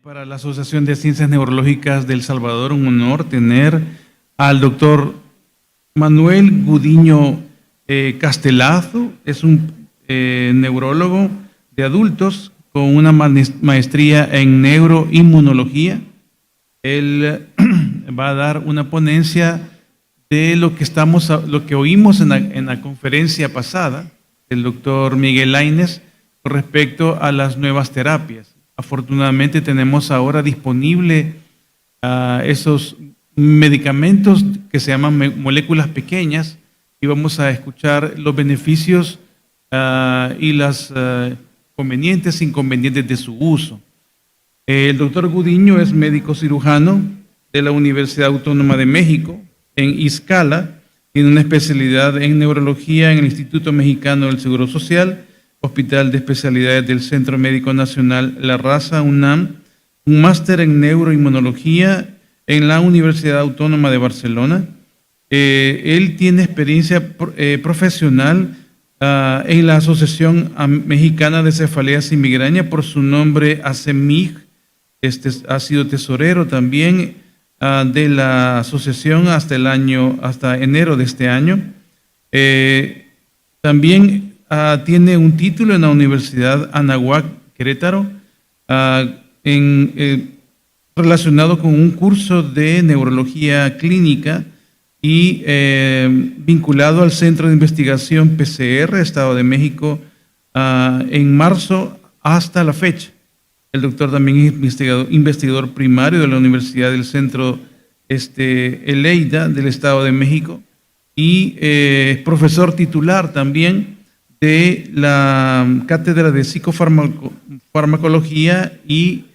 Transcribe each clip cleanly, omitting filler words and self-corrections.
Para la Asociación de Ciencias Neurológicas de El Salvador, un honor tener al doctor Manuel Gudiño Castelazo. Es un neurólogo de adultos con una maestría en neuroinmunología. Él va a dar una ponencia de lo que oímos en la conferencia pasada del doctor Miguel Lainez con respecto a las nuevas terapias. Afortunadamente tenemos ahora disponible esos medicamentos que se llaman moléculas pequeñas y vamos a escuchar los beneficios y las convenientes e inconvenientes de su uso. El doctor Gudiño es médico cirujano de la Universidad Autónoma de México en Izcala, tiene una especialidad en neurología en el Instituto Mexicano del Seguro Social, Hospital de Especialidades del Centro Médico Nacional La Raza, UNAM, un máster en neuroinmunología en la Universidad Autónoma de Barcelona. Él tiene experiencia profesional en la Asociación Mexicana de Cefaleas y Migraña, por su nombre ACEMIG. Ha sido tesorero también de la asociación hasta enero de este año. También tiene un título en la Universidad Anáhuac, Querétaro, relacionado con un curso de neurología clínica y vinculado al Centro de Investigación PCR, Estado de México, en marzo hasta la fecha. El doctor también es investigador primario de la Universidad del Centro Eleida del Estado de México y es profesor titular también de la Cátedra de Psicofarmacología y,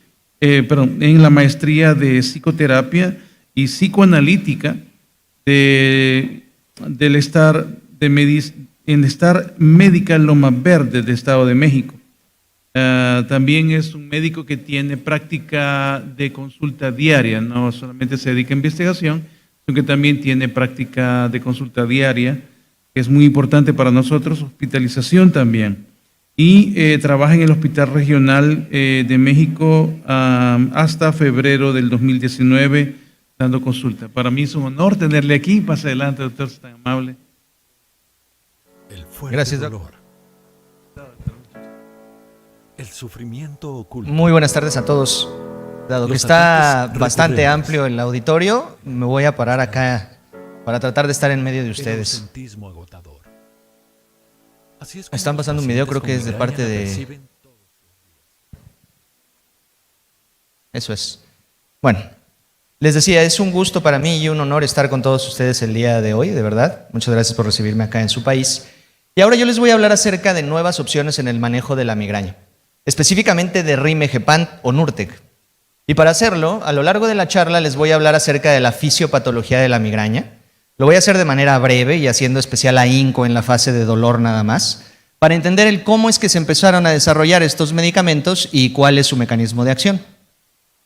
en la maestría de Psicoterapia y Psicoanalítica del Star Medical Loma Verde del Estado de México. También es un médico que tiene práctica de consulta diaria, no solamente se dedica a investigación, sino que también tiene práctica de consulta diaria, que es muy importante para nosotros, hospitalización también. Y trabaja en el Hospital Regional de México hasta febrero del 2019, dando consulta. Para mí es un honor tenerle aquí. Pase adelante, doctor, si es tan amable. Gracias, doctor. El sufrimiento oculto. Muy buenas tardes a todos. Dado que está bastante amplio el auditorio, me voy a parar acá para tratar de estar en medio de ustedes. Están pasando un video, creo que es de parte de... Eso es. Bueno, les decía, es un gusto para mí y un honor estar con todos ustedes el día de hoy, de verdad. Muchas gracias por recibirme acá en su país. Y ahora yo les voy a hablar acerca de nuevas opciones en el manejo de la migraña, específicamente de Rimegepant o Nurtec. Y para hacerlo, a lo largo de la charla les voy a hablar acerca de la fisiopatología de la migraña. Lo voy a hacer de manera breve y haciendo especial ahínco en la fase de dolor nada más, para entender el cómo es que se empezaron a desarrollar estos medicamentos y cuál es su mecanismo de acción.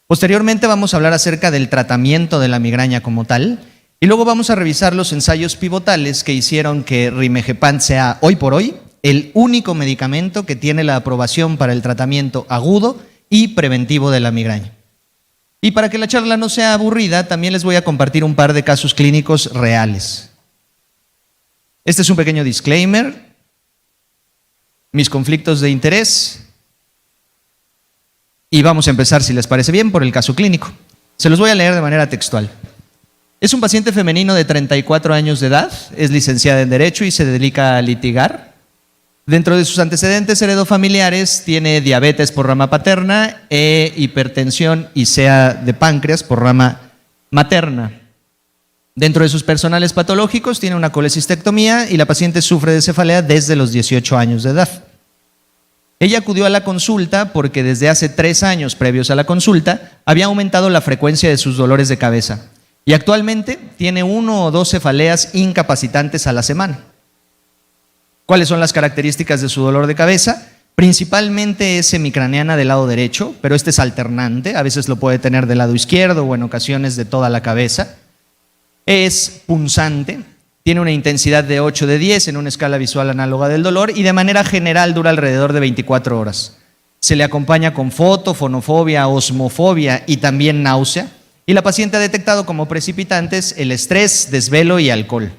Posteriormente vamos a hablar acerca del tratamiento de la migraña como tal, y luego vamos a revisar los ensayos pivotales que hicieron que Rimegepant sea hoy por hoy el único medicamento que tiene la aprobación para el tratamiento agudo y preventivo de la migraña. Y para que la charla no sea aburrida, también les voy a compartir un par de casos clínicos reales. Este es un pequeño disclaimer, mis conflictos de interés, y vamos a empezar, si les parece bien, por el caso clínico. Se los voy a leer de manera textual. Es un paciente femenino de 34 años de edad, es licenciada en Derecho y se dedica a litigar. Dentro de sus antecedentes heredofamiliares tiene diabetes por rama paterna e hipertensión y CEA de páncreas por rama materna. Dentro de sus personales patológicos tiene una colecistectomía y la paciente sufre de cefalea desde los 18 años de edad. Ella acudió a la consulta porque desde hace 3 años previos a la consulta había aumentado la frecuencia de sus dolores de cabeza y actualmente tiene 1 o 2 cefaleas incapacitantes a la semana. ¿Cuáles son las características de su dolor de cabeza? Principalmente es semicraneana del lado derecho, pero este es alternante, a veces lo puede tener del lado izquierdo o en ocasiones de toda la cabeza. Es punzante, tiene una intensidad de 8 de 10 en una escala visual análoga del dolor y de manera general dura alrededor de 24 horas. Se le acompaña con fonofobia, osmofobia y también náusea. Y la paciente ha detectado como precipitantes el estrés, desvelo y alcohol.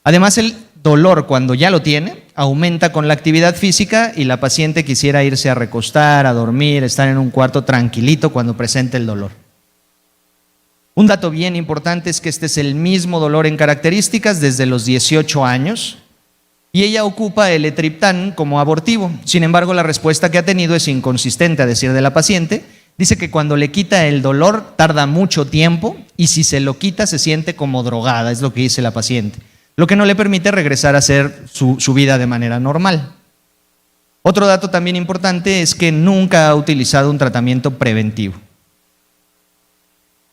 Además, el dolor, cuando ya lo tiene, aumenta con la actividad física y la paciente quisiera irse a recostar, a dormir, estar en un cuarto tranquilito cuando presente el dolor. Un dato bien importante es que este es el mismo dolor en características desde los 18 años y ella ocupa el etriptán como abortivo. Sin embargo, la respuesta que ha tenido es inconsistente, a decir de la paciente. Dice que cuando le quita el dolor tarda mucho tiempo y si se lo quita se siente como drogada, es lo que dice la paciente, lo que no le permite regresar a hacer su vida de manera normal. Otro dato también importante es que nunca ha utilizado un tratamiento preventivo.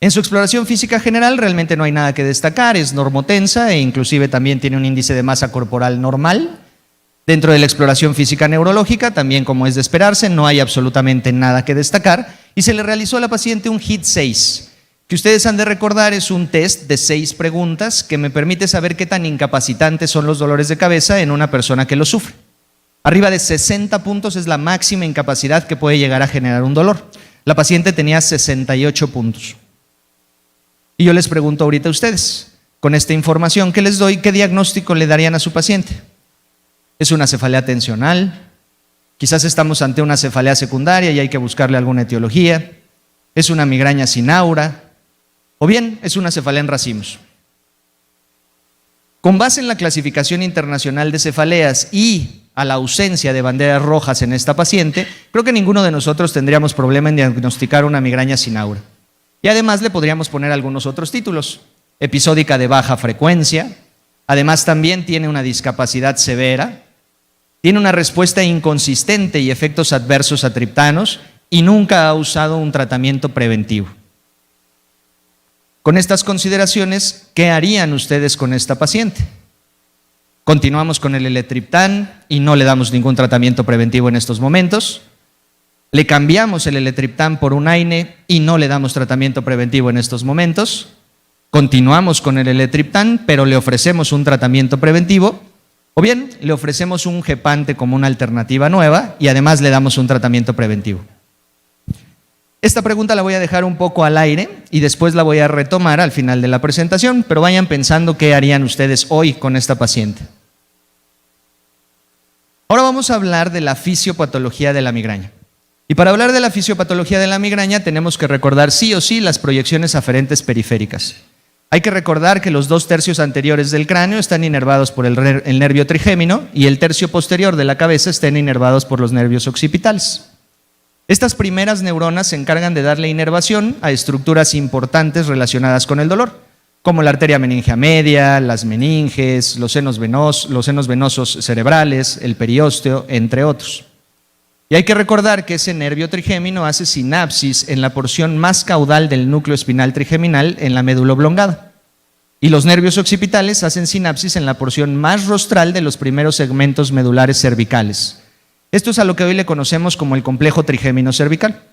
En su exploración física general realmente no hay nada que destacar, es normotensa e inclusive también tiene un índice de masa corporal normal. Dentro de la exploración física neurológica, también como es de esperarse, no hay absolutamente nada que destacar y se le realizó a la paciente un HIT-6, que ustedes han de recordar es un test de 6 preguntas que me permite saber qué tan incapacitantes son los dolores de cabeza en una persona que los sufre. Arriba de 60 puntos es la máxima incapacidad que puede llegar a generar un dolor. La paciente tenía 68 puntos. Y yo les pregunto ahorita a ustedes, con esta información que les doy, ¿qué diagnóstico le darían a su paciente? ¿Es una cefalea tensional? Quizás estamos ante una cefalea secundaria y hay que buscarle alguna etiología. ¿Es una migraña sin aura? ¿O bien es una cefalea en racimos? Con base en la clasificación internacional de cefaleas y a la ausencia de banderas rojas en esta paciente, creo que ninguno de nosotros tendríamos problema en diagnosticar una migraña sin aura. Y además le podríamos poner algunos otros títulos. Episódica de baja frecuencia, además también tiene una discapacidad severa, tiene una respuesta inconsistente y efectos adversos a triptanos y nunca ha usado un tratamiento preventivo. Con estas consideraciones, ¿qué harían ustedes con esta paciente? Continuamos con el eletriptán y no le damos ningún tratamiento preventivo en estos momentos. Le cambiamos el eletriptán por un AINE y no le damos tratamiento preventivo en estos momentos. Continuamos con el eletriptán, pero le ofrecemos un tratamiento preventivo. O bien, le ofrecemos un gepante como una alternativa nueva y además le damos un tratamiento preventivo. Esta pregunta la voy a dejar un poco al aire y después la voy a retomar al final de la presentación, pero vayan pensando qué harían ustedes hoy con esta paciente. Ahora vamos a hablar de la fisiopatología de la migraña. Y para hablar de la fisiopatología de la migraña tenemos que recordar sí o sí las proyecciones aferentes periféricas. Hay que recordar que los 2 tercios anteriores del cráneo están inervados por el nervio trigémino y el tercio posterior de la cabeza están inervados por los nervios occipitales. Estas primeras neuronas se encargan de darle inervación a estructuras importantes relacionadas con el dolor, como la arteria meningea media, las meninges, los senos venosos cerebrales, el periósteo, entre otros. Y hay que recordar que ese nervio trigémino hace sinapsis en la porción más caudal del núcleo espinal trigeminal en la médula oblongada. Y los nervios occipitales hacen sinapsis en la porción más rostral de los primeros segmentos medulares cervicales. Esto es a lo que hoy le conocemos como el complejo trigémino cervical.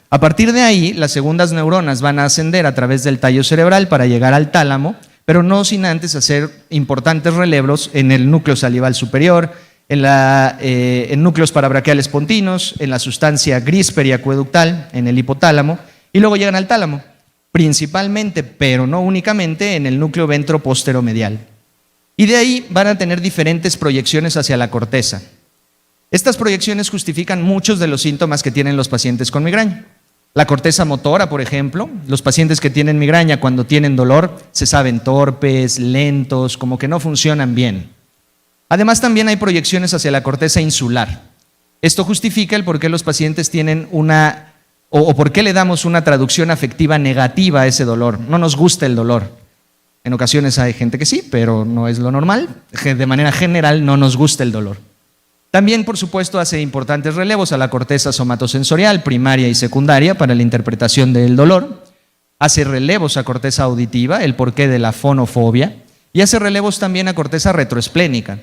A partir de ahí, las segundas neuronas van a ascender a través del tallo cerebral para llegar al tálamo, pero no sin antes hacer importantes relevos en el núcleo salival superior, en núcleos parabraquiales pontinos, en la sustancia gris periacueductal, en el hipotálamo, y luego llegan al tálamo, principalmente, pero no únicamente, en el núcleo ventroposteromedial. Y de ahí van a tener diferentes proyecciones hacia la corteza. Estas proyecciones justifican muchos de los síntomas que tienen los pacientes con migraña. La corteza motora, por ejemplo, los pacientes que tienen migraña cuando tienen dolor se saben torpes, lentos, como que no funcionan bien. Además, también hay proyecciones hacia la corteza insular. Esto justifica el por qué los pacientes tienen o por qué le damos una traducción afectiva negativa a ese dolor. No nos gusta el dolor. En ocasiones hay gente que sí, pero no es lo normal. De manera general, no nos gusta el dolor. También, por supuesto, hace importantes relevos a la corteza somatosensorial, primaria y secundaria, para la interpretación del dolor. Hace relevos a corteza auditiva, el porqué de la fonofobia. Y hace relevos también a corteza retroesplénica.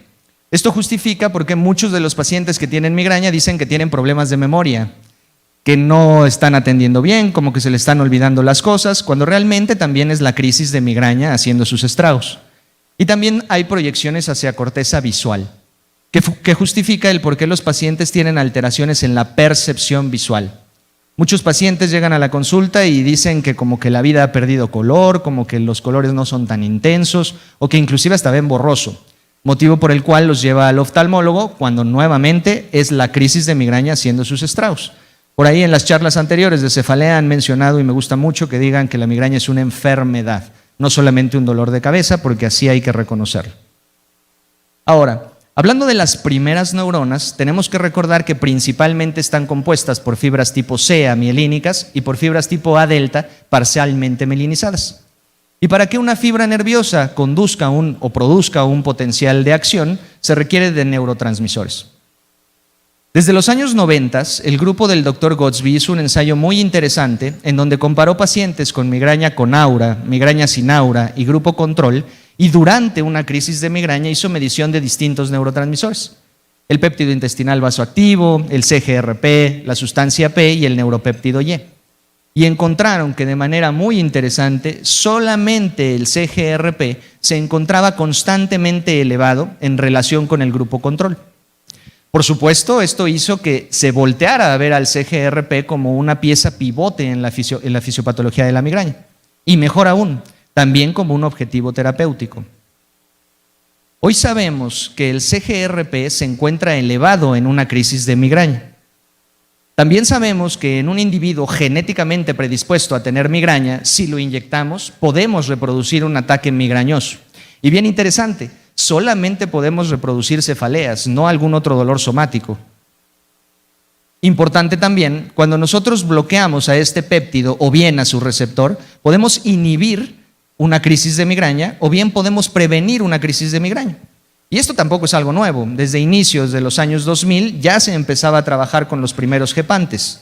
Esto justifica por qué muchos de los pacientes que tienen migraña dicen que tienen problemas de memoria, que no están atendiendo bien, como que se le están olvidando las cosas, cuando realmente también es la crisis de migraña haciendo sus estragos. Y también hay proyecciones hacia corteza visual. que justifica el por qué los pacientes tienen alteraciones en la percepción visual. Muchos pacientes llegan a la consulta y dicen que como que la vida ha perdido color, como que los colores no son tan intensos o que inclusive hasta ven borroso, motivo por el cual los lleva al oftalmólogo cuando nuevamente es la crisis de migraña haciendo sus estragos. Por ahí en las charlas anteriores de cefalea han mencionado, y me gusta mucho que digan que la migraña es una enfermedad, no solamente un dolor de cabeza, porque así hay que reconocerlo. Ahora, hablando de las primeras neuronas, tenemos que recordar que principalmente están compuestas por fibras tipo C amielínicas y por fibras tipo A delta parcialmente mielinizadas. Y para que una fibra nerviosa conduzca o produzca un potencial de acción, se requiere de neurotransmisores. Desde los años 90, el grupo del Dr. Gottesby hizo un ensayo muy interesante en donde comparó pacientes con migraña con aura, migraña sin aura y grupo control, y durante una crisis de migraña hizo medición de distintos neurotransmisores: el péptido intestinal vasoactivo, el CGRP, la sustancia P y el neuropéptido Y. Y encontraron que de manera muy interesante, solamente el CGRP se encontraba constantemente elevado en relación con el grupo control. Por supuesto, esto hizo que se volteara a ver al CGRP como una pieza pivote en la fisiopatología de la migraña. Y mejor aún, también como un objetivo terapéutico. Hoy sabemos que el CGRP se encuentra elevado en una crisis de migraña. También sabemos que en un individuo genéticamente predispuesto a tener migraña, si lo inyectamos, podemos reproducir un ataque migrañoso. Y bien interesante, solamente podemos reproducir cefaleas, no algún otro dolor somático. Importante también, cuando nosotros bloqueamos a este péptido o bien a su receptor, podemos inhibir una crisis de migraña o bien podemos prevenir una crisis de migraña. Y esto tampoco es algo nuevo. Desde inicios de los años 2000 ya se empezaba a trabajar con los primeros gepantes.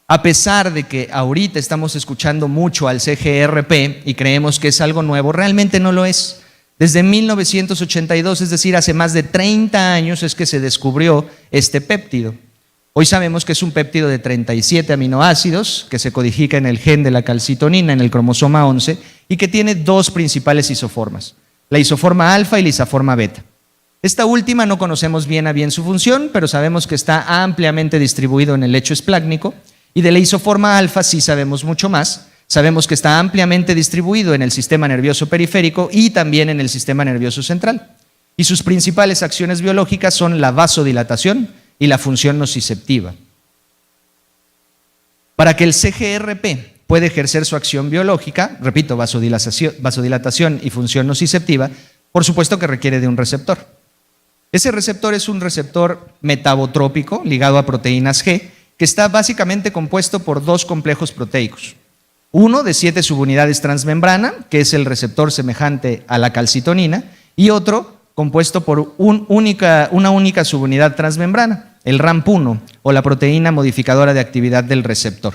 A pesar de que ahorita estamos escuchando mucho al CGRP y creemos que es algo nuevo, realmente no lo es. Desde 1982, es decir, hace más de 30 años es que se descubrió este péptido. Hoy sabemos que es un péptido de 37 aminoácidos que se codifica en el gen de la calcitonina, en el cromosoma 11, y que tiene dos principales isoformas: la isoforma alfa y la isoforma beta. Esta última no conocemos bien a bien su función, pero sabemos que está ampliamente distribuido en el lecho esplácnico, y de la isoforma alfa sí sabemos mucho más. Sabemos que está ampliamente distribuido en el sistema nervioso periférico y también en el sistema nervioso central. Y sus principales acciones biológicas son la vasodilatación y la función nociceptiva. Para que el CGRP pueda ejercer su acción biológica, repito, vasodilatación y función nociceptiva, por supuesto que requiere de un receptor. Ese receptor es un receptor metabotrópico ligado a proteínas G, que está básicamente compuesto por dos complejos proteicos. Uno de 7 subunidades transmembrana, que es el receptor semejante a la calcitonina, y otro compuesto por una única subunidad transmembrana, el RAMP1, o la proteína modificadora de actividad del receptor.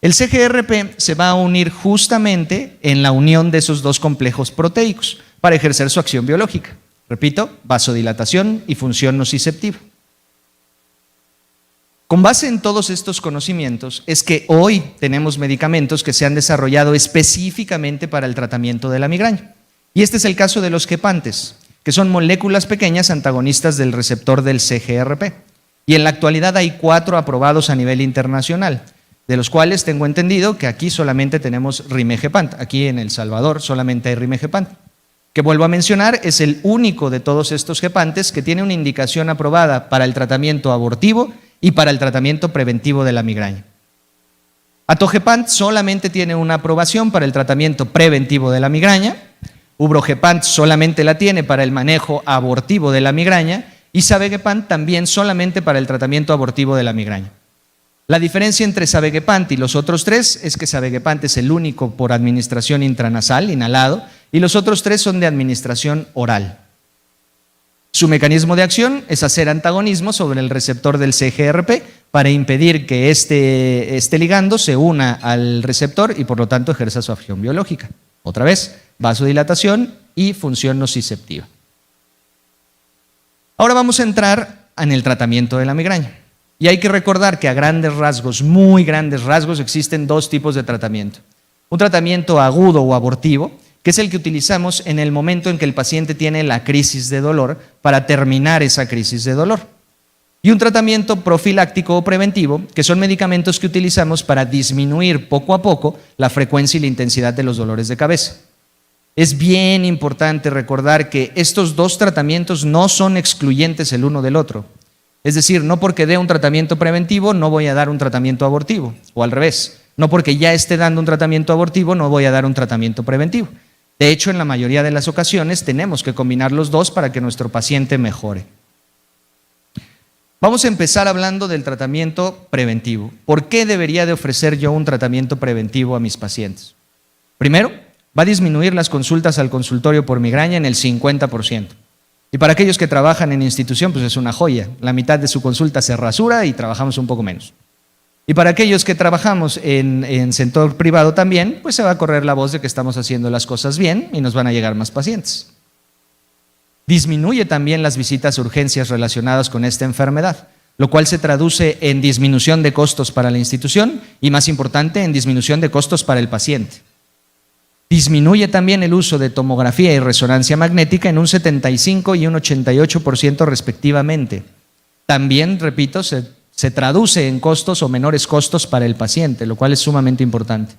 El CGRP se va a unir justamente en la unión de esos dos complejos proteicos para ejercer su acción biológica. Repito, vasodilatación y función nociceptiva. Con base en todos estos conocimientos es que hoy tenemos medicamentos que se han desarrollado específicamente para el tratamiento de la migraña. Y este es el caso de los gepantes, que son moléculas pequeñas antagonistas del receptor del CGRP. Y en la actualidad hay 4 aprobados a nivel internacional, de los cuales tengo entendido que aquí solamente tenemos rimegepant. Aquí en El Salvador solamente hay rimegepant, que vuelvo a mencionar, es el único de todos estos gepantes que tiene una indicación aprobada para el tratamiento abortivo y para el tratamiento preventivo de la migraña. Atogepant solamente tiene una aprobación para el tratamiento preventivo de la migraña, ubrogepant solamente la tiene para el manejo abortivo de la migraña y sabegepant también solamente para el tratamiento abortivo de la migraña. La diferencia entre sabegepant y los otros 3 es que sabegepant es el único por administración intranasal, inhalado, y los otros 3 son de administración oral. Su mecanismo de acción es hacer antagonismo sobre el receptor del CGRP para impedir que este ligando se una al receptor y por lo tanto ejerza su acción biológica. Otra vez, vasodilatación y función nociceptiva. Ahora vamos a entrar en el tratamiento de la migraña. Y hay que recordar que a grandes rasgos, muy grandes rasgos, existen 2 tipos de tratamiento. Un tratamiento agudo o abortivo, que que es el que utilizamos en el momento en que el paciente tiene la crisis de dolor para terminar esa crisis de dolor. Y un tratamiento profiláctico o preventivo, que son medicamentos que utilizamos para disminuir poco a poco la frecuencia y la intensidad de los dolores de cabeza. Es bien importante recordar que estos dos tratamientos no son excluyentes el uno del otro. Es decir, no porque dé un tratamiento preventivo no voy a dar un tratamiento abortivo, o al revés. No porque ya esté dando un tratamiento abortivo no voy a dar un tratamiento preventivo. De hecho, en la mayoría de las ocasiones tenemos que combinar los dos para que nuestro paciente mejore. Vamos a empezar hablando del tratamiento preventivo. ¿Por qué debería de ofrecer yo un tratamiento preventivo a mis pacientes? Primero, va a disminuir las consultas al consultorio por migraña en el 50%. Y para aquellos que trabajan en institución, pues es una joya. La mitad de su consulta se rasura y trabajamos un poco menos. Y para aquellos que trabajamos en sector privado también, pues se va a correr la voz de que estamos haciendo las cosas bien y nos van a llegar más pacientes. Disminuye también las visitas a urgencias relacionadas con esta enfermedad, lo cual se traduce en disminución de costos para la institución y, más importante, en disminución de costos para el paciente. Disminuye también el uso de tomografía y resonancia magnética en un 75 y un 88% respectivamente. También, repito, se traduce en costos o menores costos para el paciente, lo cual es sumamente importante.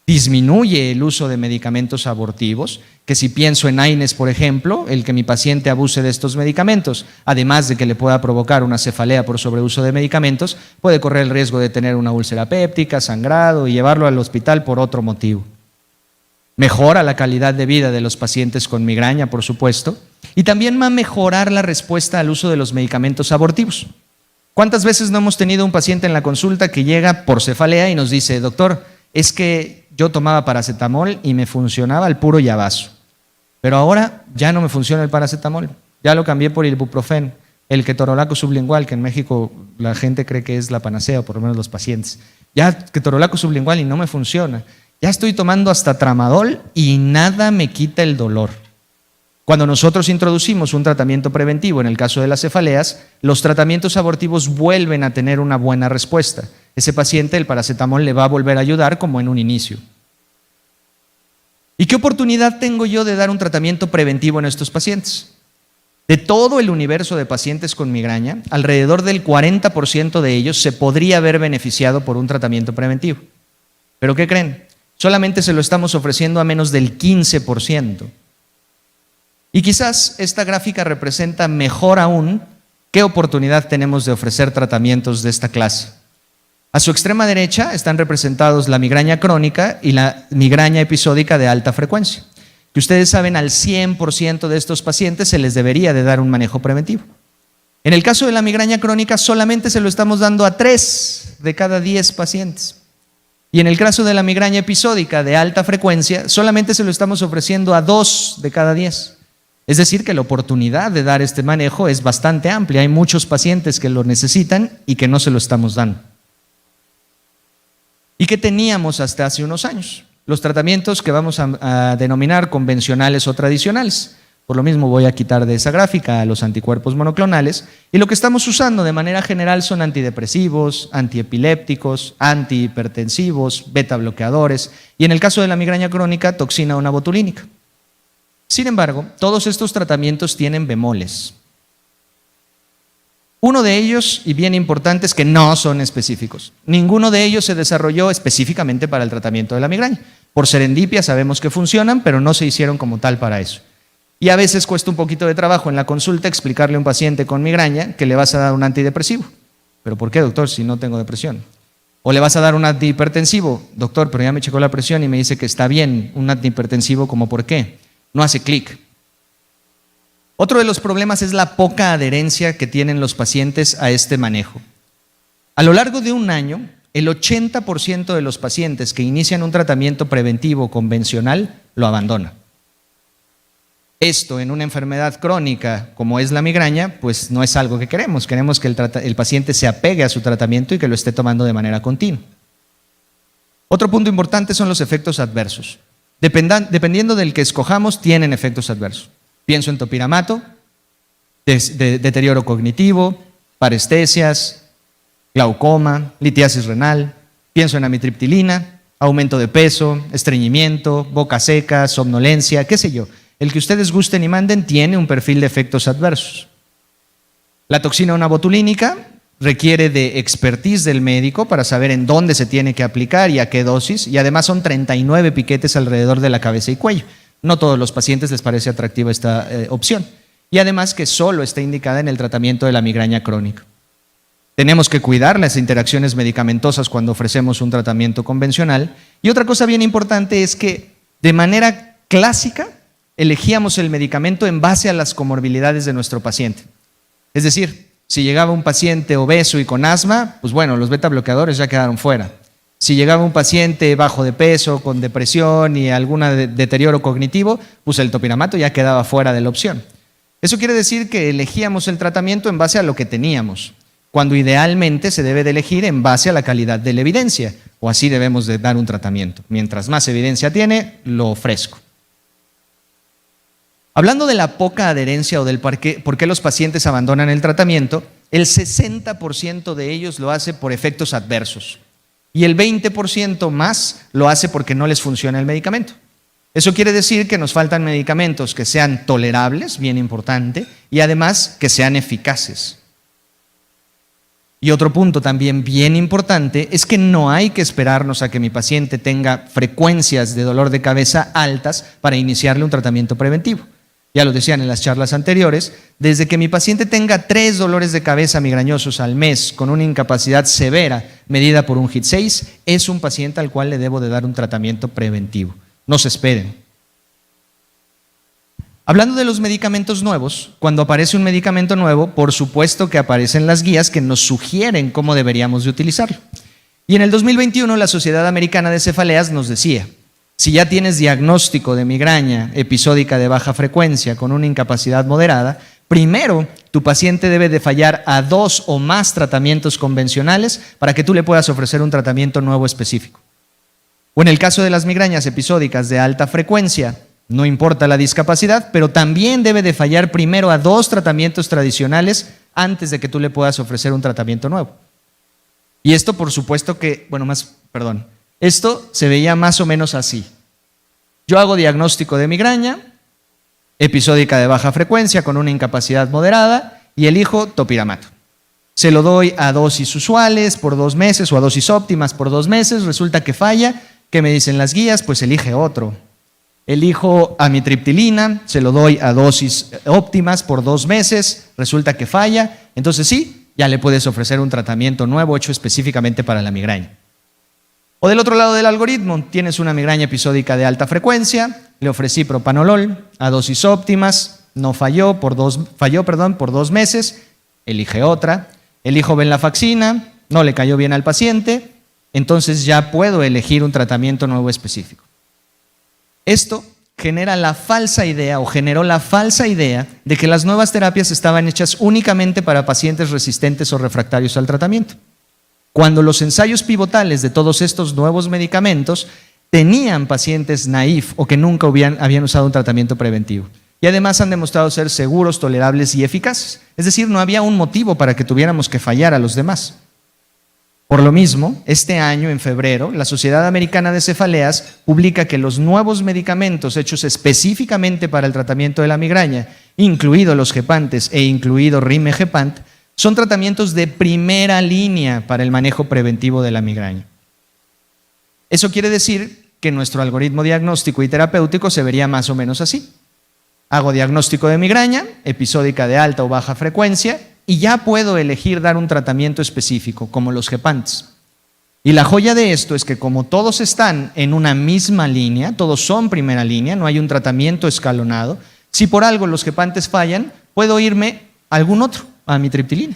Disminuye el uso de medicamentos abortivos, que si pienso en AINES, por ejemplo, el que mi paciente abuse de estos medicamentos, además de que le pueda provocar una cefalea por sobreuso de medicamentos, puede correr el riesgo de tener una úlcera péptica, sangrado y llevarlo al hospital por otro motivo. Mejora la calidad de vida de los pacientes con migraña, por supuesto, y también va a mejorar la respuesta al uso de los medicamentos abortivos. ¿Cuántas veces no hemos tenido un paciente en la consulta que llega por cefalea y nos dice, doctor, es que yo tomaba paracetamol y me funcionaba el puro llavazo, pero ahora ya no me funciona el paracetamol, ya lo cambié por ibuprofeno, el ketorolaco sublingual, que en México la gente cree que es la panacea, o por lo menos los pacientes. Ya ketorolaco sublingual y no me funciona, ya estoy tomando hasta tramadol y nada me quita el dolor. Cuando nosotros introducimos un tratamiento preventivo, en el caso de las cefaleas, los tratamientos abortivos vuelven a tener una buena respuesta. Ese paciente, el paracetamol le va a volver a ayudar como en un inicio. ¿Y qué oportunidad tengo yo de dar un tratamiento preventivo en estos pacientes? De todo el universo de pacientes con migraña, alrededor del 40% de ellos se podría haber beneficiado por un tratamiento preventivo. ¿Pero qué creen? Solamente se lo estamos ofreciendo a menos del 15%. Y quizás esta gráfica representa mejor aún qué oportunidad tenemos de ofrecer tratamientos de esta clase. A su extrema derecha están representados la migraña crónica y la migraña episódica de alta frecuencia, que ustedes saben al 100% de estos pacientes se les debería de dar un manejo preventivo. En el caso de la migraña crónica solamente se lo estamos dando a 3 de cada 10 pacientes. Y en el caso de la migraña episódica de alta frecuencia solamente se lo estamos ofreciendo a 2 de cada 10. Es decir, que la oportunidad de dar este manejo es bastante amplia. Hay muchos pacientes que lo necesitan y que no se lo estamos dando. ¿Y qué teníamos hasta hace unos años? Los tratamientos que vamos a denominar convencionales o tradicionales. Por lo mismo voy a quitar de esa gráfica a los anticuerpos monoclonales. Y lo que estamos usando de manera general son antidepresivos, antiepilépticos, antihipertensivos, beta bloqueadores y en el caso de la migraña crónica, toxina o botulínica. Sin embargo, todos estos tratamientos tienen bemoles. Uno de ellos, y bien importante, es que no son específicos. Ninguno de ellos se desarrolló específicamente para el tratamiento de la migraña. Por serendipia sabemos que funcionan, pero no se hicieron como tal para eso. Y a veces cuesta un poquito de trabajo en la consulta explicarle a un paciente con migraña que le vas a dar un antidepresivo. ¿Pero por qué, doctor, si no tengo depresión? O le vas a dar un antihipertensivo. Doctor, pero ya me checó la presión y me dice que está bien. Un antihipertensivo, ¿cómo por qué? No hace clic. Otro de los problemas es la poca adherencia que tienen los pacientes a este manejo. A lo largo de un año, el 80% de los pacientes que inician un tratamiento preventivo convencional lo abandona. Esto en una enfermedad crónica como es la migraña, pues no es algo que queremos. Queremos que el paciente se apegue a su tratamiento y que lo esté tomando de manera continua. Otro punto importante son los efectos adversos. Dependiendo del que escojamos, tienen efectos adversos. Pienso en topiramato, deterioro cognitivo, parestesias, glaucoma, litiasis renal. Pienso en amitriptilina, aumento de peso, estreñimiento, boca seca, somnolencia, qué sé yo. El que ustedes gusten y manden tiene un perfil de efectos adversos. La toxina onabotulínica requiere de expertise del médico para saber en dónde se tiene que aplicar y a qué dosis, y además son 39 piquetes alrededor de la cabeza y cuello. No todos los pacientes les parece atractiva esta opción. Y además que solo está indicada en el tratamiento de la migraña crónica. Tenemos que cuidar las interacciones medicamentosas cuando ofrecemos un tratamiento convencional. Y otra cosa bien importante es que de manera clásica elegíamos el medicamento en base a las comorbilidades de nuestro paciente. Es decir, si llegaba un paciente obeso y con asma, pues bueno, los beta bloqueadores ya quedaron fuera. Si llegaba un paciente bajo de peso, con depresión y algún deterioro cognitivo, pues el topiramato ya quedaba fuera de la opción. Eso quiere decir que elegíamos el tratamiento en base a lo que teníamos, cuando idealmente se debe de elegir en base a la calidad de la evidencia, o así debemos de dar un tratamiento. Mientras más evidencia tiene, lo ofrezco. Hablando de la poca adherencia o del por qué los pacientes abandonan el tratamiento, el 60% de ellos lo hace por efectos adversos y el 20% más lo hace porque no les funciona el medicamento. Eso quiere decir que nos faltan medicamentos que sean tolerables, bien importante, y además que sean eficaces. Y otro punto también bien importante es que no hay que esperarnos a que mi paciente tenga frecuencias de dolor de cabeza altas para iniciarle un tratamiento preventivo. Ya lo decían en las charlas anteriores, desde que mi paciente tenga 3 dolores de cabeza migrañosos al mes con una incapacidad severa medida por un HIT-6, es un paciente al cual le debo de dar un tratamiento preventivo. No se esperen. Hablando de los medicamentos nuevos, cuando aparece un medicamento nuevo, por supuesto que aparecen las guías que nos sugieren cómo deberíamos de utilizarlo. Y en el 2021 la Sociedad Americana de Cefaleas nos decía: si ya tienes diagnóstico de migraña episódica de baja frecuencia con una incapacidad moderada, primero tu paciente debe de fallar a 2 o más tratamientos convencionales para que tú le puedas ofrecer un tratamiento nuevo específico. O en el caso de las migrañas episódicas de alta frecuencia, no importa la discapacidad, pero también debe de fallar primero a 2 tratamientos tradicionales antes de que tú le puedas ofrecer un tratamiento nuevo. Y esto por supuesto que, esto se veía más o menos así. Yo hago diagnóstico de migraña episódica de baja frecuencia con una incapacidad moderada y elijo topiramato. Se lo doy a dosis usuales por 2 meses o a dosis óptimas por 2 meses, resulta que falla. ¿Qué me dicen las guías? Pues elige otro. Elijo amitriptilina, se lo doy a dosis óptimas por 2 meses, resulta que falla. Entonces sí, ya le puedes ofrecer un tratamiento nuevo hecho específicamente para la migraña. O del otro lado del algoritmo, tienes una migraña episódica de alta frecuencia, le ofrecí propanolol a dosis óptimas, no falló, por 2 meses, elige otra. Elijo venlafaxina, no le cayó bien al paciente, entonces ya puedo elegir un tratamiento nuevo específico. Esto generó la falsa idea de que las nuevas terapias estaban hechas únicamente para pacientes resistentes o refractarios al tratamiento, cuando los ensayos pivotales de todos estos nuevos medicamentos tenían pacientes naïf o que nunca habían usado un tratamiento preventivo. Y además han demostrado ser seguros, tolerables y eficaces. Es decir, no había un motivo para que tuviéramos que fallar a los demás. Por lo mismo, este año, en febrero, la Sociedad Americana de Cefaleas publica que los nuevos medicamentos hechos específicamente para el tratamiento de la migraña, incluidos los gepantes e incluido rimegepant, son tratamientos de primera línea para el manejo preventivo de la migraña. Eso quiere decir que nuestro algoritmo diagnóstico y terapéutico se vería más o menos así. Hago diagnóstico de migraña, episódica de alta o baja frecuencia, y ya puedo elegir dar un tratamiento específico, como los gepantes. Y la joya de esto es que como todos están en una misma línea, todos son primera línea, no hay un tratamiento escalonado, si por algo los gepantes fallan, puedo irme a algún otro, a amitriptilina.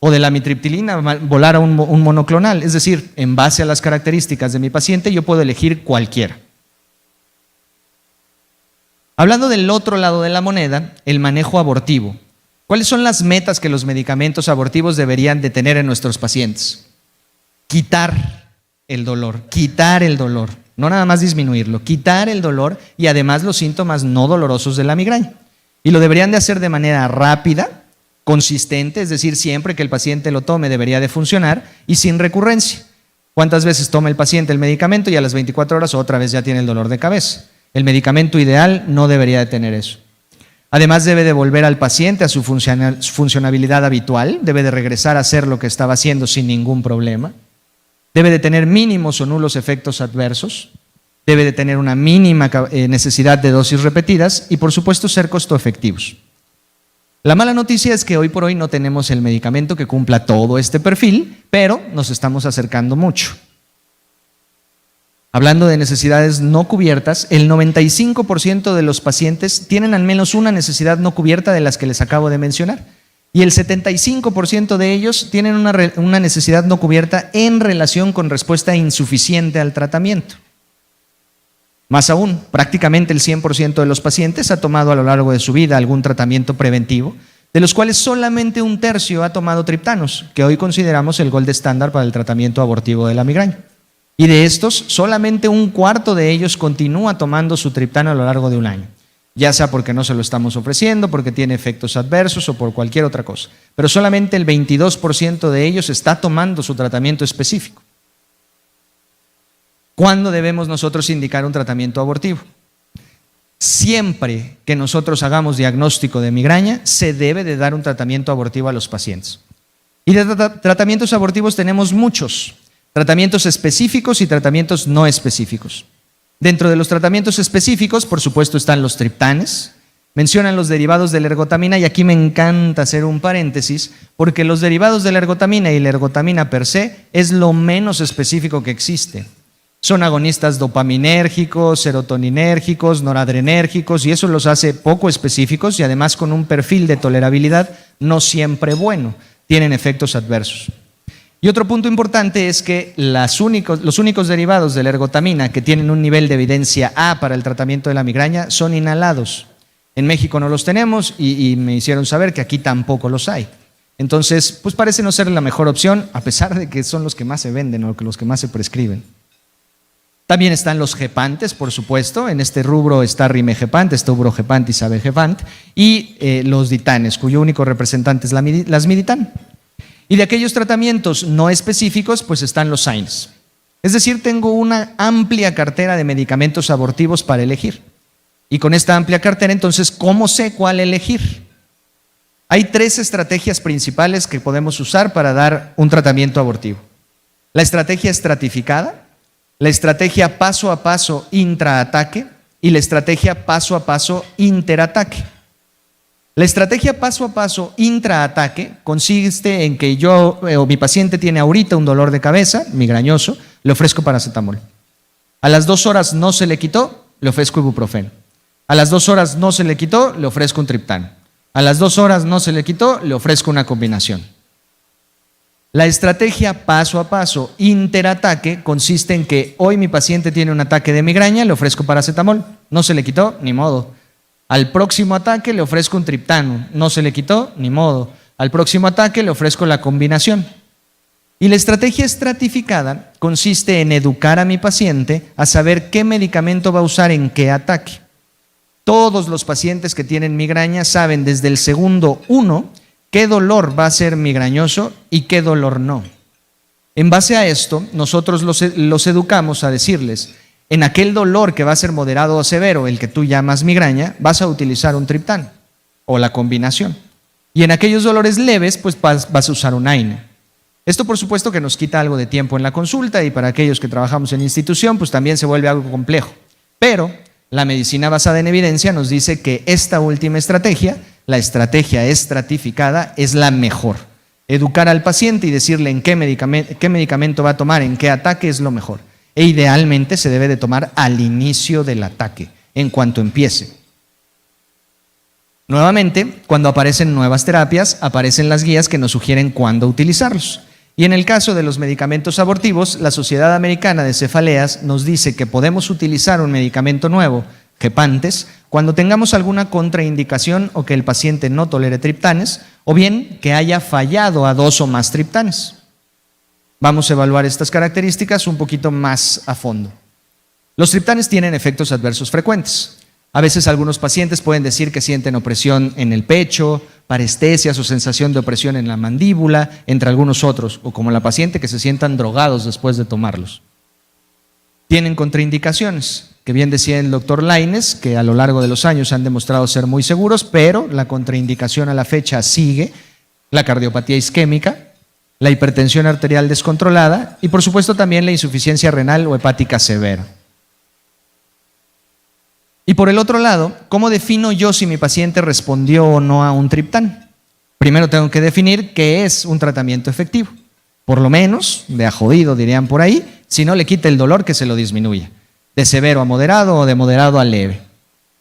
O de la amitriptilina volar a un monoclonal, es decir, en base a las características de mi paciente, yo puedo elegir cualquiera. Hablando del otro lado de la moneda, el manejo abortivo. ¿Cuáles son las metas que los medicamentos abortivos deberían de tener en nuestros pacientes? Quitar el dolor, no nada más disminuirlo, quitar el dolor y además los síntomas no dolorosos de la migraña. Y lo deberían de hacer de manera rápida, consistente, es decir, siempre que el paciente lo tome debería de funcionar y sin recurrencia. ¿Cuántas veces toma el paciente el medicamento y a las 24 horas otra vez ya tiene el dolor de cabeza? El medicamento ideal no debería de tener eso. Además, debe de volver al paciente a su funcionabilidad habitual, debe de regresar a hacer lo que estaba haciendo sin ningún problema, debe de tener mínimos o nulos efectos adversos, debe de tener una mínima necesidad de dosis repetidas y, por supuesto, ser costo efectivos. La mala noticia es que hoy por hoy no tenemos el medicamento que cumpla todo este perfil, pero nos estamos acercando mucho. Hablando de necesidades no cubiertas, el 95% de los pacientes tienen al menos una necesidad no cubierta de las que les acabo de mencionar. Y el 75% de ellos tienen una necesidad no cubierta en relación con respuesta insuficiente al tratamiento. Más aún, prácticamente el 100% de los pacientes ha tomado a lo largo de su vida algún tratamiento preventivo, de los cuales solamente un tercio ha tomado triptanos, que hoy consideramos el gold estándar para el tratamiento abortivo de la migraña. Y de estos, solamente un cuarto de ellos continúa tomando su triptano a lo largo de un año, ya sea porque no se lo estamos ofreciendo, porque tiene efectos adversos o por cualquier otra cosa. Pero solamente el 22% de ellos está tomando su tratamiento específico. ¿Cuándo debemos nosotros indicar un tratamiento abortivo? Siempre que nosotros hagamos diagnóstico de migraña, se debe de dar un tratamiento abortivo a los pacientes. Y de tratamientos abortivos tenemos muchos, tratamientos específicos y tratamientos no específicos. Dentro de los tratamientos específicos, por supuesto, están los triptanes, mencionan los derivados de la ergotamina, y aquí me encanta hacer un paréntesis, porque los derivados de la ergotamina y la ergotamina per se es lo menos específico que existe. Son agonistas dopaminérgicos, serotoninérgicos, noradrenérgicos, y eso los hace poco específicos y además con un perfil de tolerabilidad no siempre bueno. Tienen efectos adversos. Y otro punto importante es que los únicos derivados de la ergotamina que tienen un nivel de evidencia A para el tratamiento de la migraña son inhalados. En México no los tenemos y me hicieron saber que aquí tampoco los hay. Entonces, pues parece no ser la mejor opción, a pesar de que son los que más se venden o los que más se prescriben. También están los gepantes, por supuesto. En este rubro está rimegepant, está ubrogepant y sabegepant, y los ditanes, cuyo único representante es la lasmiditan. Y de aquellos tratamientos no específicos, pues están los SAINs. Es decir, tengo una amplia cartera de medicamentos abortivos para elegir. Y con esta amplia cartera, entonces, ¿cómo sé cuál elegir? Hay 3 estrategias principales que podemos usar para dar un tratamiento abortivo. La estrategia estratificada, la estrategia paso a paso intraataque y la estrategia paso a paso interataque. La estrategia paso a paso intraataque consiste en que yo o mi paciente tiene ahorita un dolor de cabeza migrañoso, le ofrezco paracetamol. A las 2 horas no se le quitó, le ofrezco ibuprofeno. A las 2 horas no se le quitó, le ofrezco un triptano. A las 2 horas no se le quitó, le ofrezco una combinación. La estrategia paso a paso interataque consiste en que hoy mi paciente tiene un ataque de migraña, le ofrezco paracetamol, no se le quitó, ni modo. Al próximo ataque le ofrezco un triptano, no se le quitó, ni modo. Al próximo ataque le ofrezco la combinación. Y la estrategia estratificada consiste en educar a mi paciente a saber qué medicamento va a usar en qué ataque. Todos los pacientes que tienen migraña saben desde el segundo 1 qué dolor va a ser migrañoso y qué dolor no. En base a esto, nosotros los educamos a decirles, en aquel dolor que va a ser moderado o severo, el que tú llamas migraña, vas a utilizar un triptán o la combinación. Y en aquellos dolores leves, pues vas a usar un AINE. Esto, por supuesto, que nos quita algo de tiempo en la consulta, y para aquellos que trabajamos en institución, pues también se vuelve algo complejo. Pero la medicina basada en evidencia nos dice que esta última estrategia, la estrategia estratificada, es la mejor. Educar al paciente y decirle en qué medicamento va a tomar, en qué ataque, es lo mejor. E idealmente se debe de tomar al inicio del ataque, en cuanto empiece. Nuevamente, cuando aparecen nuevas terapias, aparecen las guías que nos sugieren cuándo utilizarlos. Y en el caso de los medicamentos abortivos, la Sociedad Americana de Cefaleas nos dice que podemos utilizar un medicamento nuevo, gepantes, cuando tengamos alguna contraindicación o que el paciente no tolere triptanes, o bien que haya fallado a 2 o más triptanes. Vamos a evaluar estas características un poquito más a fondo. Los triptanes tienen efectos adversos frecuentes. A veces algunos pacientes pueden decir que sienten opresión en el pecho, parestesias o sensación de opresión en la mandíbula, entre algunos otros, o como la paciente que se sientan drogados después de tomarlos. Tienen contraindicaciones, que bien decía el doctor Lainez, que a lo largo de los años han demostrado ser muy seguros, pero la contraindicación a la fecha sigue: la cardiopatía isquémica, la hipertensión arterial descontrolada y por supuesto también la insuficiencia renal o hepática severa. Y por el otro lado, ¿cómo defino yo si mi paciente respondió o no a un triptán? Primero tengo que definir qué es un tratamiento efectivo. Por lo menos, de a jodido dirían por ahí, si no le quita el dolor, que se lo disminuya. De severo a moderado o de moderado a leve.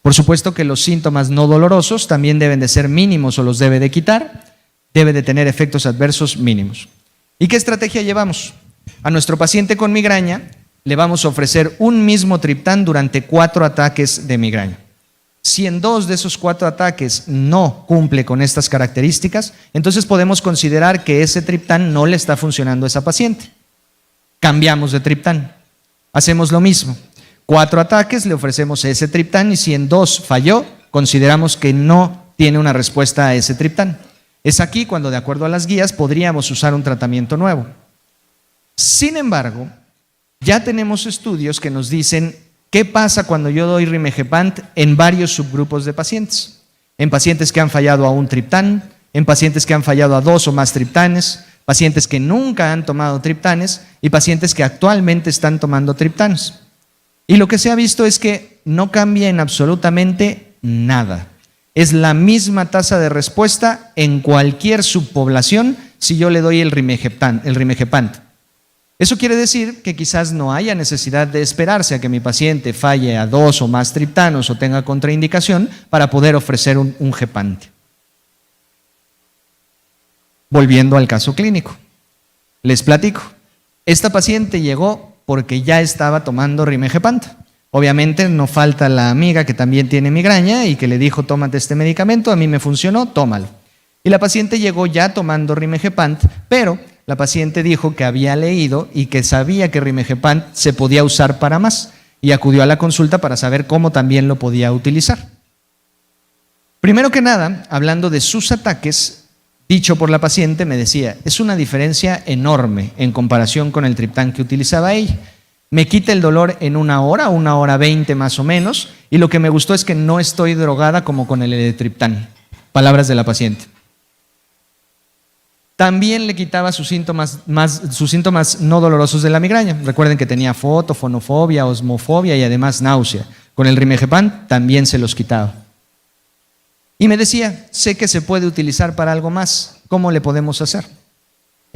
Por supuesto que los síntomas no dolorosos también deben de ser mínimos o los debe de quitar. Debe de tener efectos adversos mínimos. ¿Y qué estrategia llevamos? A nuestro paciente con migraña le vamos a ofrecer un mismo triptán durante 4 ataques de migraña. Si en 2 de esos 4 ataques no cumple con estas características, entonces podemos considerar que ese triptán no le está funcionando a esa paciente. Cambiamos de triptán. Hacemos lo mismo. 4 ataques, le ofrecemos ese triptán y si en 2 falló, consideramos que no tiene una respuesta a ese triptán. Es aquí cuando, de acuerdo a las guías, podríamos usar un tratamiento nuevo. Sin embargo, ya tenemos estudios que nos dicen qué pasa cuando yo doy rimegepant en varios subgrupos de pacientes. En pacientes que han fallado a un triptán, en pacientes que han fallado a 2 o más triptanes, pacientes que nunca han tomado triptanes y pacientes que actualmente están tomando triptanes. Y lo que se ha visto es que no cambia en absolutamente nada. Es la misma tasa de respuesta en cualquier subpoblación si yo le doy el rimegepant. Eso quiere decir que quizás no haya necesidad de esperarse a que mi paciente falle a 2 o más triptanos o tenga contraindicación para poder ofrecer un gepant. Volviendo al caso clínico, les platico. Esta paciente llegó porque ya estaba tomando rimegepant. Obviamente no falta la amiga que también tiene migraña y que le dijo: tómate este medicamento, a mí me funcionó, tómalo. Y la paciente llegó ya tomando rimegepant, pero la paciente dijo que había leído y que sabía que rimegepant se podía usar para más y acudió a la consulta para saber cómo también lo podía utilizar. Primero que nada, hablando de sus ataques, dicho por la paciente, me decía: es una diferencia enorme en comparación con el triptán que utilizaba ella. Me quita el dolor en 1 hora 20 más o menos, y lo que me gustó es que no estoy drogada como con el triptán. Palabras de la paciente. También le quitaba sus síntomas no dolorosos de la migraña. Recuerden que tenía fonofonofobia, osmofobia y además náusea. Con el rimegepant también se los quitaba. Y me decía: sé que se puede utilizar para algo más. ¿Cómo le podemos hacer?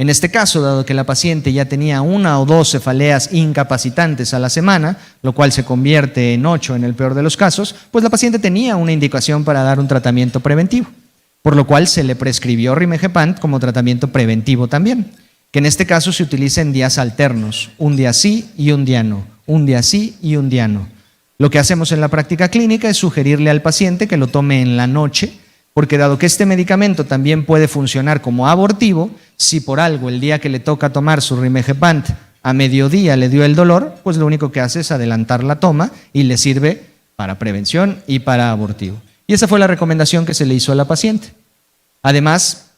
En este caso, dado que la paciente ya tenía 1 o 2 cefaleas incapacitantes a la semana, lo cual se convierte en 8 en el peor de los casos, pues la paciente tenía una indicación para dar un tratamiento preventivo, por lo cual se le prescribió rimegepant como tratamiento preventivo también, que en este caso se utiliza en días alternos, un día sí y un día no, un día sí y un día no. Lo que hacemos en la práctica clínica es sugerirle al paciente que lo tome en la noche, porque dado que este medicamento también puede funcionar como abortivo, si por algo el día que le toca tomar su rimegepant a mediodía le dio el dolor, pues lo único que hace es adelantar la toma y le sirve para prevención y para abortivo. Y esa fue la recomendación que se le hizo a la paciente. Además,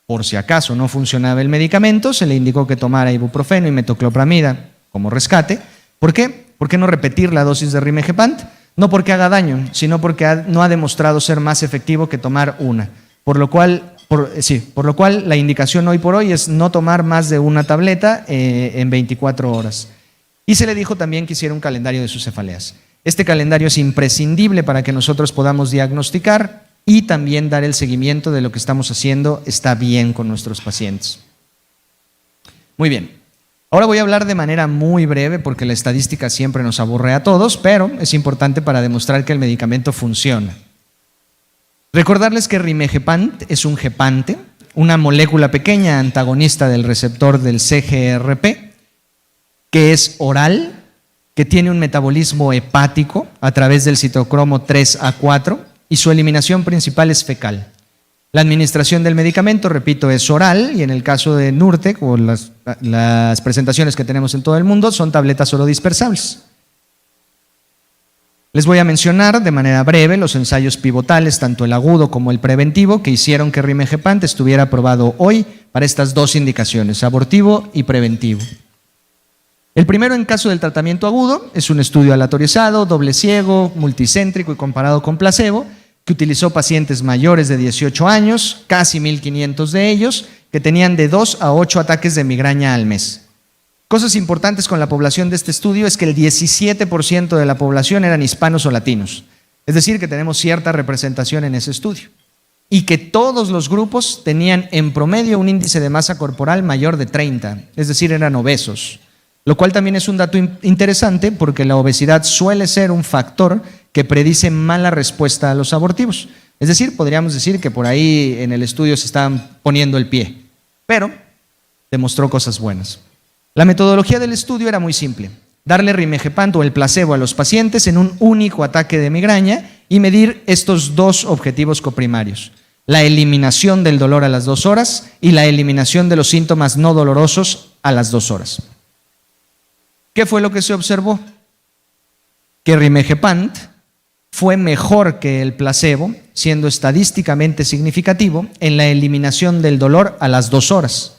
por si acaso no funcionaba el medicamento, se le indicó que tomara ibuprofeno y metoclopramida como rescate. ¿Por qué? ¿Por qué no repetir la dosis de rimegepant? No porque haga daño, sino porque no ha demostrado ser más efectivo que tomar una. Por lo cual la indicación hoy por hoy es no tomar más de una tableta en 24 horas. Y se le dijo también que hiciera un calendario de sus cefaleas. Este calendario es imprescindible para que nosotros podamos diagnosticar y también dar el seguimiento de lo que estamos haciendo está bien con nuestros pacientes. Muy bien. Ahora voy a hablar de manera muy breve porque la estadística siempre nos aburre a todos, pero es importante para demostrar que el medicamento funciona. Recordarles que rimegepant es un gepante, una molécula pequeña antagonista del receptor del CGRP, que es oral, que tiene un metabolismo hepático a través del citocromo 3A4 y su eliminación principal es fecal. La administración del medicamento, repito, es oral y en el caso de Nurtec o las presentaciones que tenemos en todo el mundo son tabletas orodispersables. Les voy a mencionar de manera breve los ensayos pivotales, tanto el agudo como el preventivo, que hicieron que rimegepant estuviera aprobado hoy para estas dos indicaciones, abortivo y preventivo. El primero, en caso del tratamiento agudo, es un estudio aleatorizado, doble ciego, multicéntrico y comparado con placebo, que utilizó pacientes mayores de 18 años, casi 1.500 de ellos, que tenían de 2 a 8 ataques de migraña al mes. Cosas importantes con la población de este estudio es que el 17% de la población eran hispanos o latinos, es decir, que tenemos cierta representación en ese estudio, y que todos los grupos tenían en promedio un índice de masa corporal mayor de 30, es decir, eran obesos, lo cual también es un dato interesante porque la obesidad suele ser un factor que predice mala respuesta a los abortivos. Es decir, podríamos decir que por ahí en el estudio se estaban poniendo el pie, pero demostró cosas buenas. La metodología del estudio era muy simple: darle rimegepant o el placebo a los pacientes en un único ataque de migraña y medir estos dos objetivos coprimarios: la eliminación del dolor a las 2 horas y la eliminación de los síntomas no dolorosos a las 2 horas. ¿Qué fue lo que se observó? Que rimegepant fue mejor que el placebo, siendo estadísticamente significativo en la eliminación del dolor a las 2 horas.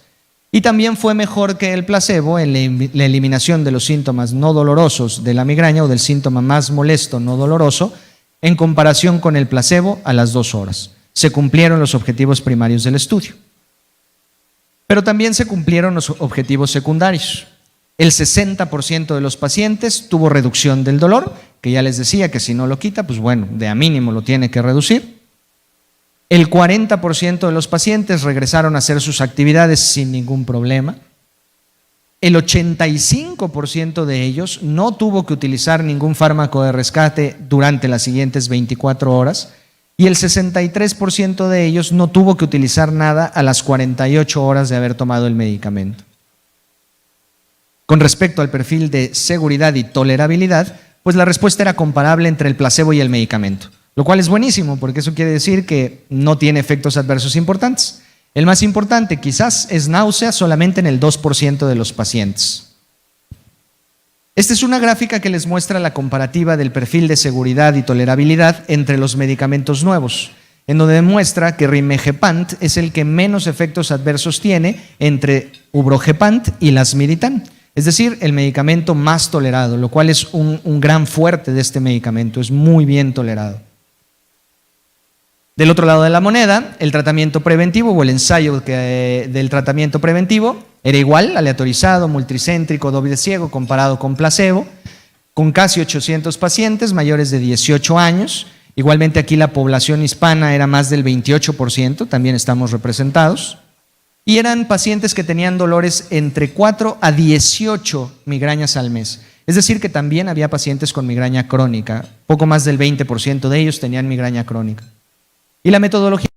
Y también fue mejor que el placebo en la eliminación de los síntomas no dolorosos de la migraña o del síntoma más molesto no doloroso en comparación con el placebo a las 2 horas. Se cumplieron los objetivos primarios del estudio. Pero también se cumplieron los objetivos secundarios. El 60% de los pacientes tuvo reducción del dolor, que ya les decía que si no lo quita, pues bueno, de a mínimo lo tiene que reducir. El 40% de los pacientes regresaron a hacer sus actividades sin ningún problema. El 85% de ellos no tuvo que utilizar ningún fármaco de rescate durante las siguientes 24 horas y el 63% de ellos no tuvo que utilizar nada a las 48 horas de haber tomado el medicamento. Con respecto al perfil de seguridad y tolerabilidad, pues la respuesta era comparable entre el placebo y el medicamento, lo cual es buenísimo porque eso quiere decir que no tiene efectos adversos importantes. El más importante quizás es náusea solamente en el 2% de los pacientes. Esta es una gráfica que les muestra la comparativa del perfil de seguridad y tolerabilidad entre los medicamentos nuevos, en donde demuestra que rimegepant es el que menos efectos adversos tiene entre ubrogepant y lasmiditan. Es decir, el medicamento más tolerado, lo cual es un gran fuerte de este medicamento, es muy bien tolerado. Del otro lado de la moneda, el tratamiento preventivo o el ensayo del tratamiento preventivo era igual, aleatorizado, multicéntrico, doble ciego, comparado con placebo, con casi 800 pacientes mayores de 18 años. Igualmente aquí la población hispana era más del 28%, también estamos representados. Y eran pacientes que tenían dolores entre 4 a 18 migrañas al mes. Es decir, que también había pacientes con migraña crónica. Poco más del 20% de ellos tenían migraña crónica. Y la metodología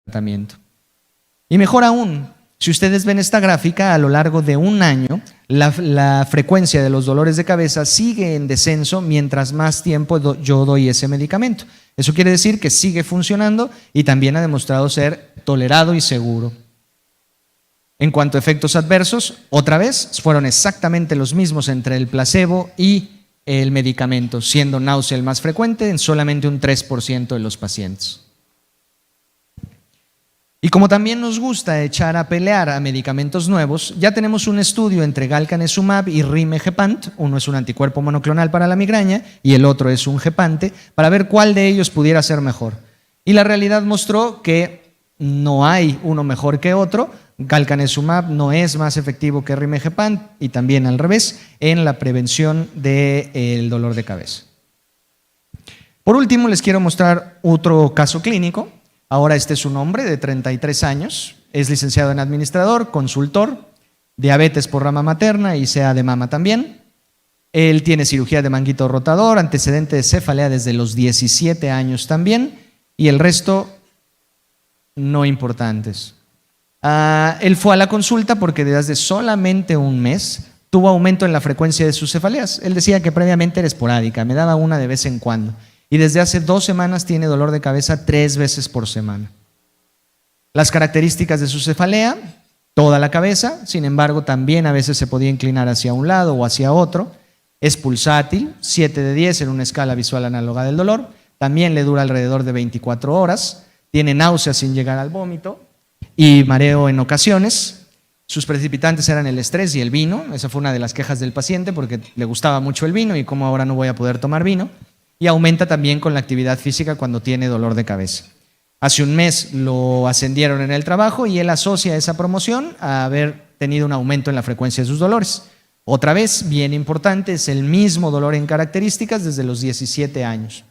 tratamiento. Y mejor aún, si ustedes ven esta gráfica, a lo largo de un año, la frecuencia de los dolores de cabeza sigue en descenso mientras más tiempo yo doy ese medicamento. Eso quiere decir que sigue funcionando y también ha demostrado ser tolerado y seguro. En cuanto a efectos adversos, otra vez fueron exactamente los mismos entre el placebo y el medicamento, siendo náusea el más frecuente en solamente un 3% de los pacientes. Y como también nos gusta echar a pelear a medicamentos nuevos, ya tenemos un estudio entre galcanezumab y rimegepant. Uno es un anticuerpo monoclonal para la migraña y el otro es un gepante, para ver cuál de ellos pudiera ser mejor. Y la realidad mostró que no hay uno mejor que otro. Galcanezumab no es más efectivo que rimegepant y también al revés en la prevención del dolor de cabeza. Por último, les quiero mostrar otro caso clínico. Ahora este es un hombre de 33 años, es licenciado en administrador, consultor, diabetes por rama materna y CA de mama también. Él tiene cirugía de manguito rotador, antecedente de cefalea desde los 17 años también, y el resto no importantes. Él fue a la consulta porque desde solamente un mes tuvo aumento en la frecuencia de sus cefaleas. Él decía que previamente era esporádica, me daba una de vez en cuando. Y desde hace 2 semanas tiene dolor de cabeza 3 veces por semana. Las características de su cefalea: toda la cabeza, sin embargo también a veces se podía inclinar hacia un lado o hacia otro. Es pulsátil, 7 de 10 en una escala visual análoga del dolor. También le dura alrededor de 24 horas. Tiene náuseas sin llegar al vómito y mareo en ocasiones. Sus precipitantes eran el estrés y el vino. Esa fue una de las quejas del paciente porque le gustaba mucho el vino y cómo ahora no voy a poder tomar vino. Y aumenta también con la actividad física cuando tiene dolor de cabeza. Hace un mes lo ascendieron en el trabajo y él asocia esa promoción a haber tenido un aumento en la frecuencia de sus dolores. Otra vez, bien importante, es el mismo dolor en características desde los 17 años.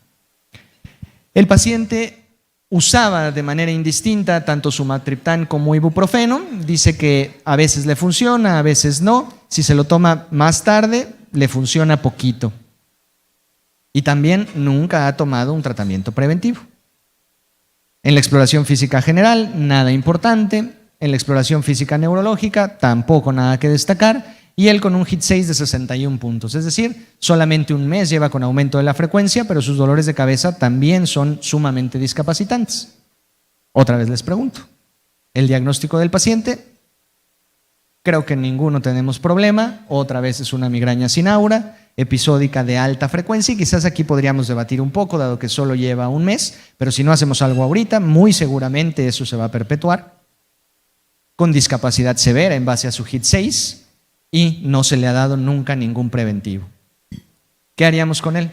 El paciente usaba de manera indistinta tanto sumatriptán como ibuprofeno. Dice que a veces le funciona, a veces no. Si se lo toma más tarde, le funciona poquito. Y también nunca ha tomado un tratamiento preventivo. En la exploración física general, nada importante. En la exploración física neurológica, tampoco nada que destacar. Y él con un HIT 6 de 61 puntos. Es decir, solamente un mes lleva con aumento de la frecuencia, pero sus dolores de cabeza también son sumamente discapacitantes. Otra vez les pregunto, ¿el diagnóstico del paciente? Creo que ninguno tenemos problema. Otra vez es una migraña sin aura, episódica de alta frecuencia, y quizás aquí podríamos debatir un poco, dado que solo lleva un mes, pero si no hacemos algo ahorita, muy seguramente eso se va a perpetuar, con discapacidad severa en base a su HIT 6, y no se le ha dado nunca ningún preventivo. ¿Qué haríamos con él?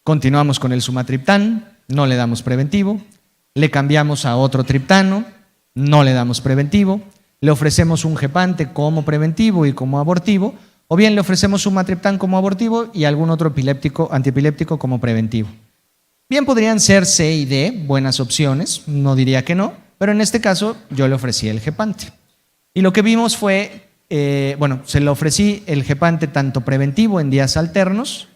Continuamos con el sumatriptán, no le damos preventivo, le cambiamos a otro triptano, no le damos preventivo, le ofrecemos un gepante como preventivo y como abortivo, o bien le ofrecemos sumatriptán como abortivo y algún otro antiepiléptico como preventivo. Bien, podrían ser C y D, buenas opciones, no diría que no, pero en este caso yo le ofrecí el gepante. Y lo que vimos fue, se le ofrecí el gepante tanto preventivo en días alternos,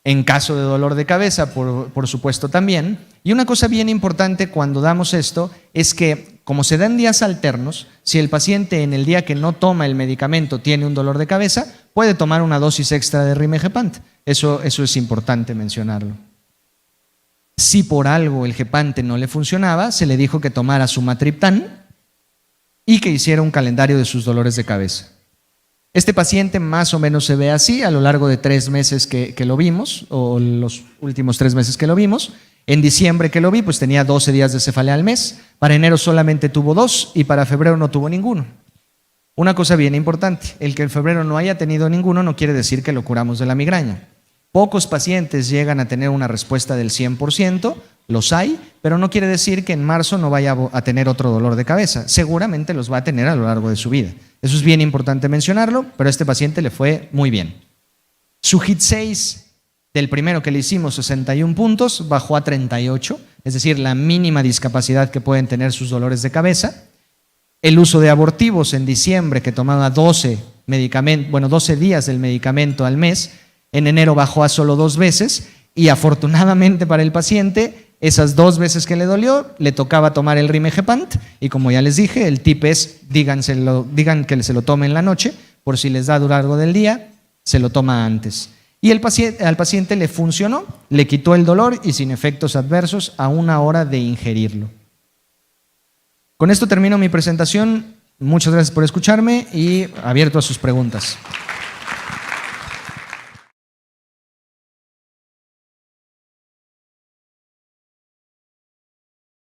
en caso de dolor de cabeza, por supuesto también. Y una cosa bien importante cuando damos esto es que, como se da en días alternos, si el paciente en el día que no toma el medicamento tiene un dolor de cabeza, puede tomar una dosis extra de rimegepant. Eso es importante mencionarlo. Si por algo el gepante no le funcionaba, se le dijo que tomara sumatriptán y que hiciera un calendario de sus dolores de cabeza. Este paciente más o menos se ve así a lo largo de 3 meses que lo vimos, o los últimos 3 meses que lo vimos. En diciembre que lo vi, pues tenía 12 días de cefalea al mes. Para enero solamente tuvo 2 y para febrero no tuvo ninguno. Una cosa bien importante, el que en febrero no haya tenido ninguno no quiere decir que lo curamos de la migraña. Pocos pacientes llegan a tener una respuesta del 100%, los hay, pero no quiere decir que en marzo no vaya a tener otro dolor de cabeza. Seguramente los va a tener a lo largo de su vida. Eso es bien importante mencionarlo, pero a este paciente le fue muy bien. Su HIT 6 del primero que le hicimos, 61 puntos, bajó a 38, es decir, la mínima discapacidad que pueden tener sus dolores de cabeza. El uso de abortivos en diciembre, que tomaba 12 días del medicamento al mes, en enero bajó a solo 2 veces y afortunadamente para el paciente, esas 2 veces que le dolió, le tocaba tomar el rimegepant y como ya les dije, el tip es digan que se lo tome en la noche, por si les da a lo largo del día, se lo toma antes. Y al paciente le funcionó, le quitó el dolor y sin efectos adversos a 1 hora de ingerirlo. Con esto termino mi presentación. Muchas gracias por escucharme y abierto a sus preguntas.